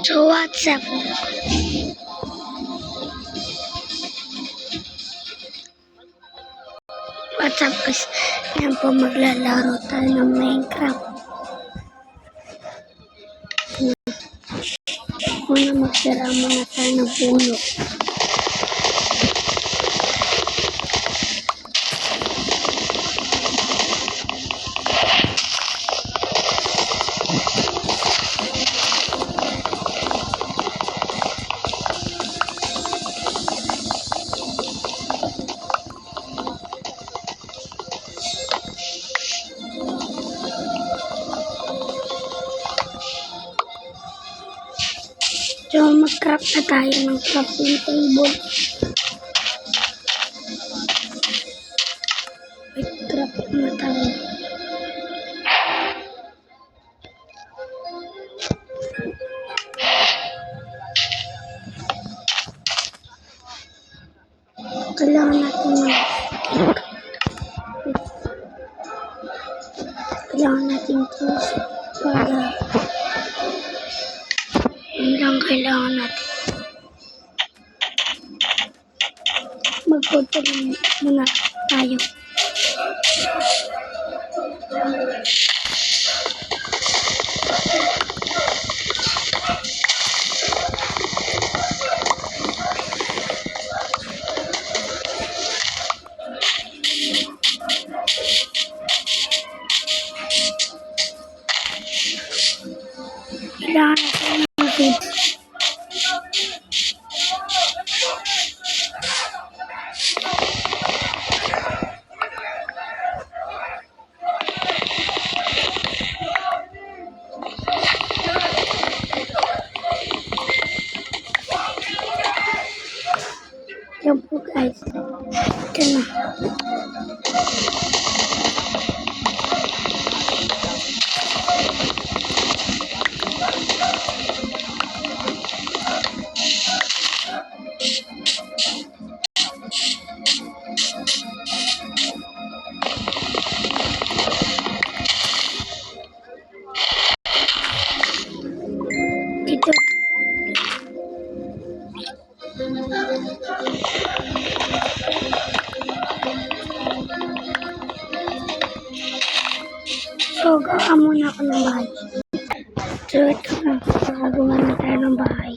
So what's up? What's up guys? Yan po, maglalaro tayo ng Minecraft. Una magsira muna tayo ng puno. So, mag-craft na tayo ng crafting table. Mag-craft na tayo. Kailangan natin tools para yun lang kailangan natin. Mag-photo muna tayo. Kailangan natin ng seeds. Yan po guys. Ito na. Dito. So, gawa muna ako ng bahay. So, ito na. Gagawa na tayo ng bahay.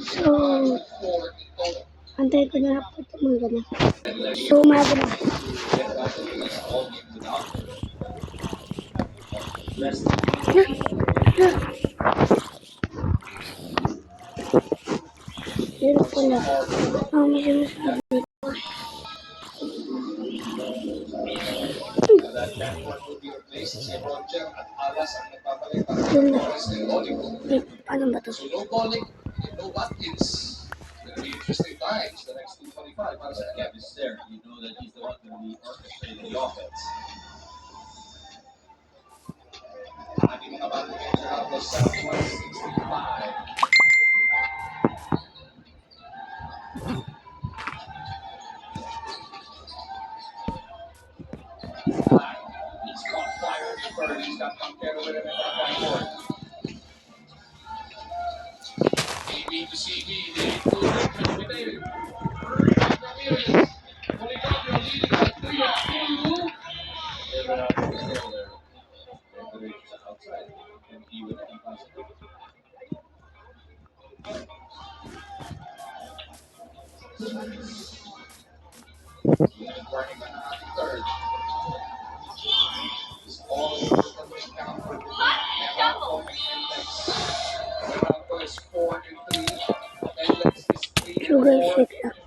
So, antay ko na po tumaga na. So, umaga na. Dito po na. Medyo masabi. Paano ba ito? Interesting times the next 225 para sa Kevin is there. You know that he's the one who will be orchestrating the offense. Ating mga bago ngayon sa Outlaw 7165. He's caught fire in front. He's got come down with him at that point. AB to CB, they do it. So guys, wait lang.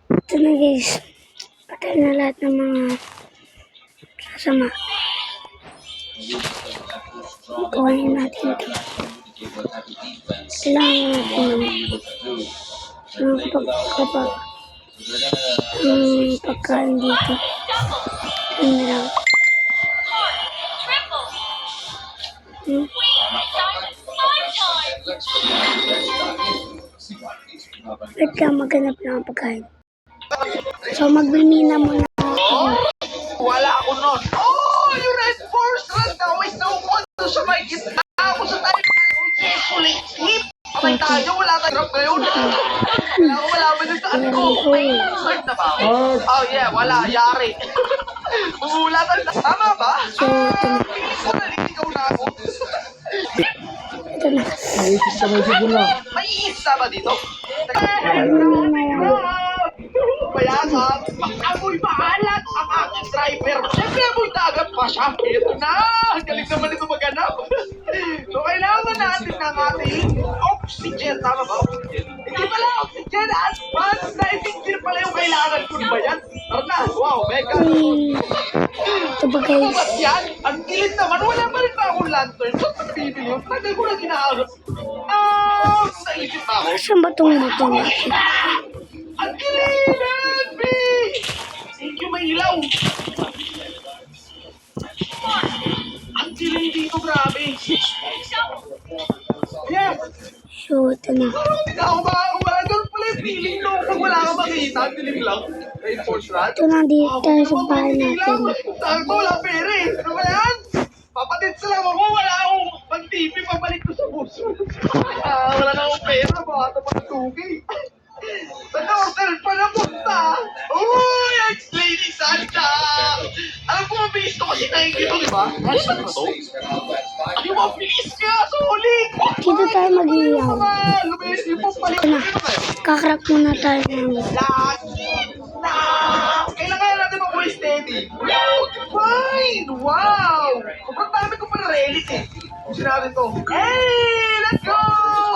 Ito na guys. Patay na lahat ng mga sasama. Kuhanin natin ito. Kailangan natin pagkain dito. Yun lang. Wait lang, maghanap lang ang pagkain. So, magbimina muna. Wala ako nun. Oh, you're right, first. Always no one to sa may gitna. Ako sa tayo. tayo, wala tayong drop ngayon. Kailangan ko malaman yung saan ko. May start na ba? Oh yeah, wala, yari. Umulatan na. Tama ba? So, ito na. Bilis ko na, ikaw na ako. Ito na. May isa ba dito? Ano na yan? Mayasap, amoy maalat ang aking driver. Siyempre amoy dagat pa siya. Ito na, galing naman ito maganap. So kailangan natin ng ating oxygen. Tama ba? Hindi pala oxygen, advanced diving gear pala yung kailangan ko. Ba yan? Tara na, wow, mega. Ito ba guys? Ba't yan? Ang kilit naman, wala pa rin ba akong lantern? Saan pa nabibili yun? Tagal ko lang hinahanap. Naisip ba ako? Saan ba itong butong? Ang kilit, Henry! Thank you, may ilaw. Ang kilit dito, grabe. Yes! So, ito na. Hindi ako makakawagan pala yung feeling no. Pag wala ka makita, ang dilim lang. Reinforced rod. Ito na dito tayo sa bahay natin. Sabi ko, wala pera eh. Ano ba yan? Papatid sa lang ako, wala akong pag-TV, pabalik ko sa bus. Wala na akong pera, baka ito pag-tugi. Sa order pa na punta. Uy, ex-lady Santa! Alam ko, mabilis to kasi nakikita, di ba? Ano ba ito? Ano mo, bilis ka, sulit! Dito tayo mag-iyaw. Lumayas yung papalit. Ito na. Kakrap muna tayo ng... Lucky na! Kailangan natin mag-way steady. Fine! Wow! Sobrang dami ko pala relic eh. Sinabi to, hey! Let's go!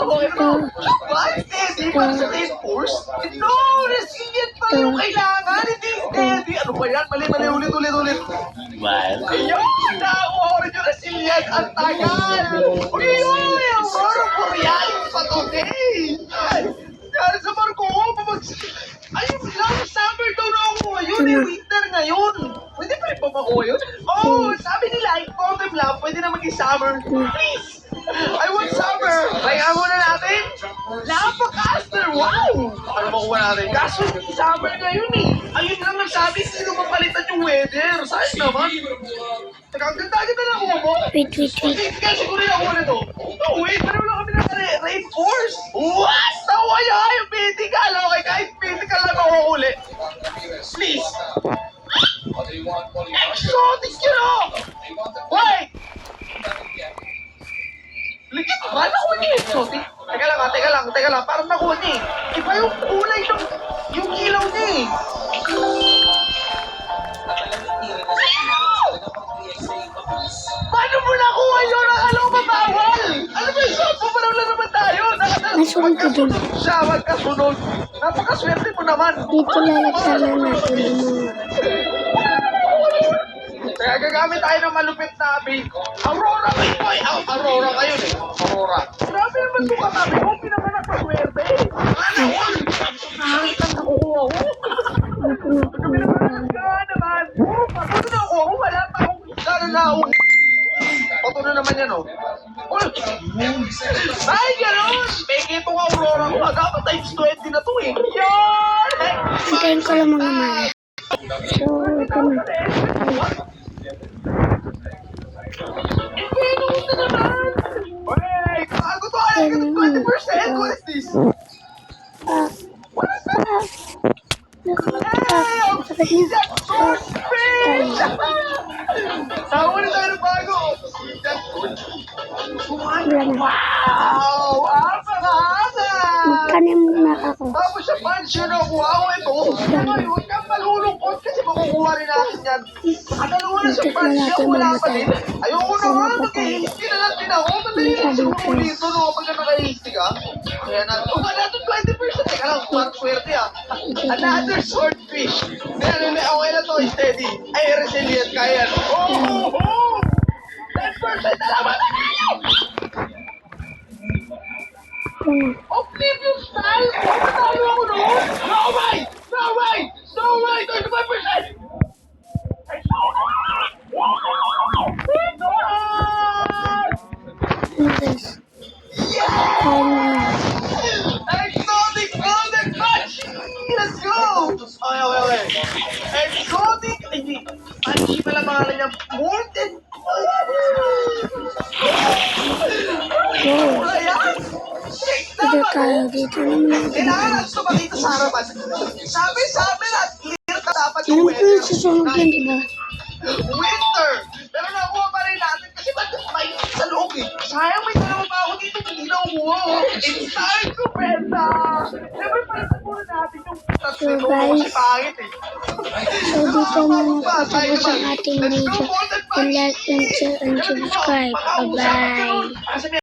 Okay na to. What? Steady? Para sa taste force? No! Resilient pa yung kailangan! Hindi steady! Ano ba yan? Mali, ulit. Ayun! Nakuha yung resilient! Ang tagal! Uy! Ang marong Korean! Patuloy! Dahil sa barko ko, ayun lang, summer daw na ako ngayon, winter ngayon. Pwede pa rin ba makuha yun? Oh, sabi nila, autumn lang, pwede na maging summer. Please! I want summer! Kaya muna natin, Lapakaster, wow! Ano makuha natin? Kaso, summer ngayon eh. Ayun lang nagsabi, sino mapalitan yung weather? Sayang naman. Teka, ang ganda-ganda na ako mo. Wait. Kaya siguro yung ako nito. No, wait, pero wala kami na reinforce. What? Nawaya yung medical. Okay, kahit medical lang ako uli. Please. Exotic yun oh! Wait! Legit, wala ko niya exotic. Teka lang. Parang nakuha niya eh. Iba yung kulay ng... yung ilaw niya eh. Paano mo nakuha yun? Akala ko mabawal! Ano ba yung shot mo? Parang lang naman tayo! Nasunod ko dun. Siya, magkasunod! Napakaswerte mo naman! Dito lalagsanan natin yung mga... Kaya gagamit tayo ng malupit na bait. Aurora Boy! Aurora kayo eh! Aurora! Grabe naman ito katabi ko! Pinanganak na swerte eh! Ano yun? Nakakita na kukuha ko! Naman! Patuto na ako! Wala pa akong sana na ako! Pato na naman yan, oh. Ay, gano'n! Peke itong Aurora ko. Dapat times 20 na to, eh. Yan! Hintayin ko lang mga mali. So, ito na. Gano'n na naman! Hey, bago to! Ay, 20%! What is this? What is that? Hey! Ang Sakit niya. Swordfish! Tawa na tayo ng bago! Wala na. Wow! Apakahaba! Magtanim na ako. Tapos sa pansyon ako, wow, ito. Ngayon, huwag kang malulungkot kasi makukuha rin natin yan. Nakadalawa na sa pansyon, wala pa din. Ayoko na nga, mag-ihisti na natin ako. Madali lang siguro dito, no, pagka nakahisti ka. Kaya natin, huwag natin 20%. Teka lang, swerte ah. Another swordfish. Okay na to, steady. Ay, resilient, kaya. Oh! 10% na naman na kayo! Ito na. Oblivion style? Matalo ako noon? No way! 25%! Ano guys? Kaya na. Exotic golden punch! Let's go! Okay. Exotic! Hindi. Punch pala pangalan niya. Golden punch! Wala yan! Dito tayo. Dito naman natin. Kailangan natin tumakita sa harapan. Sabi at clear ka dapat Ano yung po yung susunod yun, di ba? winter. Pero nakuha pa rin natin kasi may sa loob eh. Sayang may dalawa pa ako dito, hindi na umuha. It's time to benta. Siyempre palitan muna natin yung So, tatlo guys. kasi pangit eh. So, dito muna tapos ang ating video. And like and share and subscribe. Bye-bye.